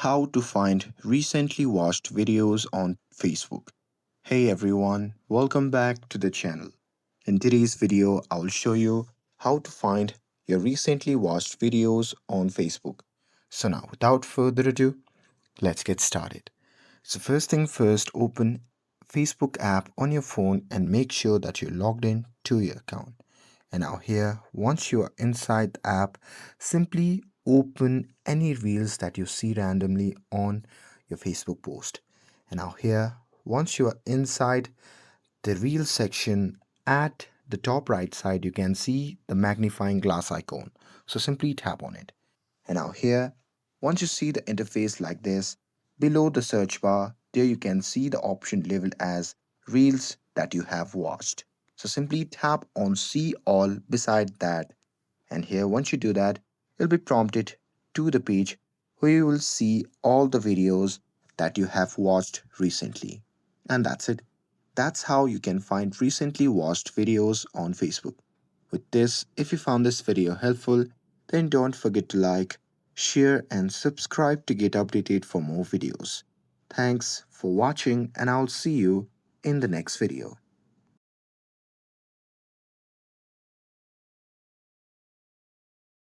how to find recently watched videos on Facebook. Hey everyone, welcome back to the channel. In today's video, I will show you how to find your recently watched videos on Facebook. So now, without further ado, let's get started. So first thing first, open Facebook app on your phone and make sure that you're logged in to your account. And now here, once you are inside the app, simply open any reels that you see randomly on your Facebook post. And now here, once you are inside the reel section, at the top right side, you can see the magnifying glass icon. So simply tap on it. And now here, once you see the interface like this, below the search bar, there you can see the option labeled as Reels that you have watched. So simply tap on See All beside that. And here, once you do that, you'll be prompted to the page where you will see all the videos that you have watched recently. And that's it. That's how you can find recently watched videos on Facebook. With this, if you found this video helpful, then don't forget to like, share, and subscribe to get updated for more videos. Thanks for watching, and I'll see you in the next video.